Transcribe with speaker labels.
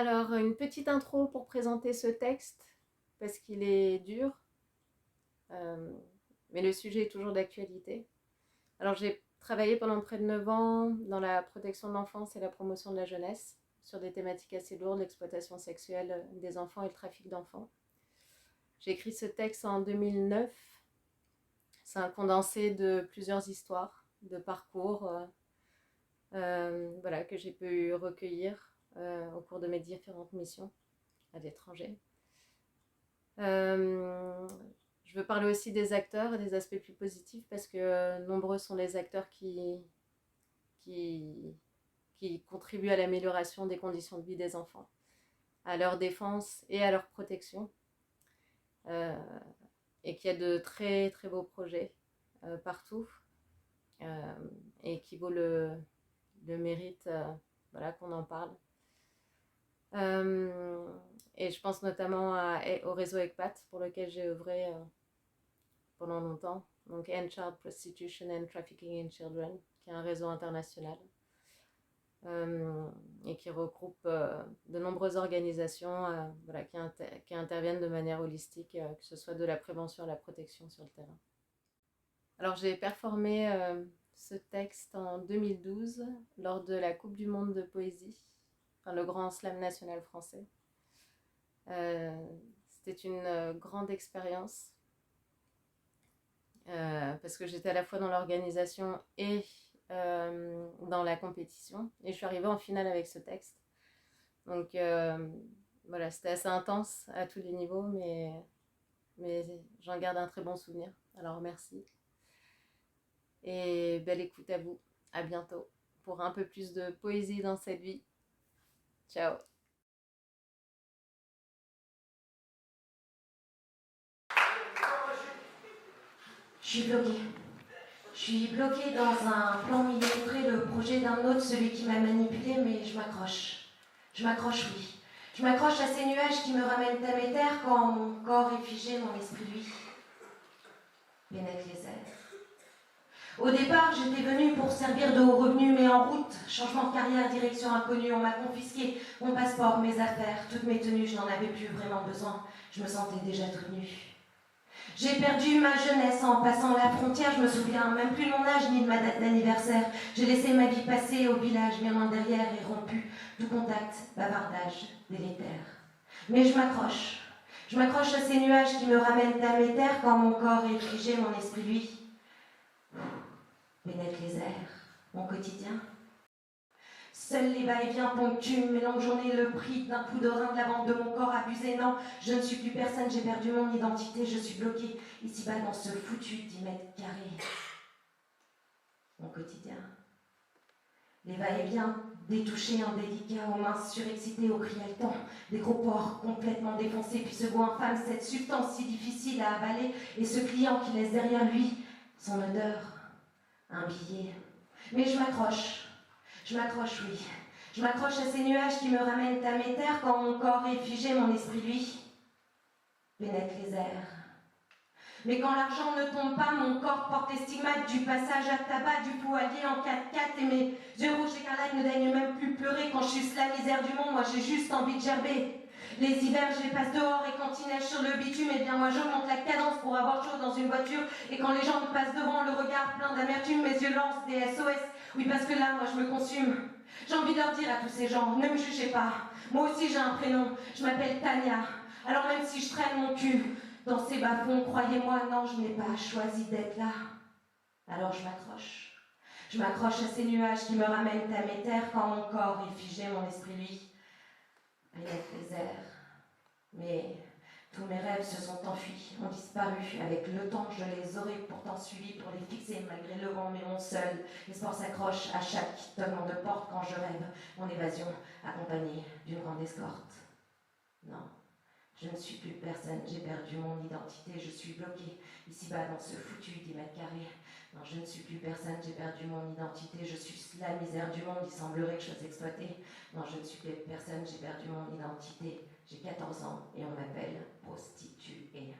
Speaker 1: Alors, une petite intro pour présenter ce texte, parce qu'il est dur, euh, mais le sujet est toujours d'actualité. Alors, j'ai travaillé pendant près de 9 ans dans la protection de l'enfance et la promotion de la jeunesse, sur des thématiques assez lourdes, l'exploitation sexuelle des enfants et le trafic d'enfants. J'ai écrit ce texte en 2009. C'est un condensé de plusieurs histoires, de parcours, voilà, que j'ai pu recueillir au cours de mes différentes missions à l'étranger. Je veux parler aussi des acteurs et des aspects plus positifs parce que nombreux sont les acteurs qui, qui contribuent à l'amélioration des conditions de vie des enfants, à leur défense et à leur protection. Et qu'il y a de très très beaux projets partout et qui vaut le mérite voilà, qu'on en parle. Et je pense notamment au réseau ECPAT pour lequel j'ai œuvré pendant longtemps, donc End Child Prostitution and Trafficking in Children, qui est un réseau international et qui regroupe de nombreuses organisations voilà, qui interviennent de manière holistique, que ce soit de la prévention à la protection sur le terrain. Alors j'ai performé ce texte en 2012 lors de la Coupe du Monde de poésie, enfin le Grand Slam national français. C'était une grande expérience parce que j'étais à la fois dans l'organisation et dans la compétition, et je suis arrivée en finale avec ce texte. Donc voilà, c'était assez intense à tous les niveaux, mais j'en garde un très bon souvenir. Alors merci. Et belle écoute à vous. À bientôt pour un peu plus de poésie dans cette vie. Ciao.
Speaker 2: Je suis bloquée. Je suis bloquée dans un plan millimétré, le projet d'un autre, celui qui m'a manipulée, mais je m'accroche. Je m'accroche, oui. Je m'accroche à ces nuages qui me ramènent à mes terres quand mon corps est figé, mon esprit, lui, pénètre les airs. Au départ, j'étais venue pour servir de haut revenu, mais en route, changement de carrière, direction inconnue, on m'a confisqué mon passeport, mes affaires, toutes mes tenues, je n'en avais plus vraiment besoin. Je me sentais déjà toute nue. J'ai perdu ma jeunesse en passant la frontière, je me souviens même plus de mon âge ni de ma date d'anniversaire. J'ai laissé ma vie passer au village, bien loin derrière, et rompu tout contact, bavardage, délétère. Mais je m'accroche à ces nuages qui me ramènent à mes terres quand mon corps est figé, mon esprit, lui, pénètre les airs, mon quotidien. Seuls les va-et-vient ponctuent mes longues journées, le prix d'un coup de rein de la vente de mon corps abusé. Non, je ne suis plus personne, j'ai perdu mon identité, je suis bloquée ici-bas dans ce foutu 10 mètres carrés. Mon quotidien. Les va-et-vient détouchés, indélicats, aux mains surexcitées, aux cris haletants, des gros porcs complètement défoncés, puis ce goût infâme, cette substance si difficile à avaler, et ce client qui laisse derrière lui son odeur, un billet. Mais je m'accroche, oui. Je m'accroche à ces nuages qui me ramènent à mes terres quand mon corps est figé, mon esprit, lui, pénètre les airs. Mais quand l'argent ne tombe pas, mon corps porte les stigmates du passage à tabac, du poilier en 4x4, et mes yeux rouges écarlates ne daignent même plus pleurer quand je suce la misère du monde. Moi j'ai juste envie de gerber. Les hivers, je les passe dehors, et quand il neige sur le bitume, eh bien moi j'augmente la cadence pour avoir chaud dans une voiture. Et quand les gens me passent devant, le regard plein d'amertume, mes yeux lancent des SOS. Oui, parce que là, moi je me consume. J'ai envie de leur dire à tous ces gens, ne me jugez pas. Moi aussi j'ai un prénom, je m'appelle Tania. Alors même si je traîne mon cul dans ces bas-fonds, croyez-moi, non, je n'ai pas choisi d'être là. Alors je m'accroche. Je m'accroche à ces nuages qui me ramènent à mes terres quand mon corps est figé, mon esprit, lui, pénètre les airs. Mais tous mes rêves se sont enfuis, ont disparu. Avec le temps, je les aurais pourtant suivis pour les fixer malgré le vent, mais mon seul espoir s'accroche à chaque tonnement de porte quand je rêve mon évasion accompagnée d'une grande escorte. Non. Je ne suis plus personne, j'ai perdu mon identité, je suis bloquée ici-bas dans ce foutu 10 mètres carrés. Non, je ne suis plus personne, j'ai perdu mon identité, je suis la misère du monde, il semblerait que je sois exploitée. Non, je ne suis plus personne, j'ai perdu mon identité. J'ai 14 ans et on m'appelle prostituée.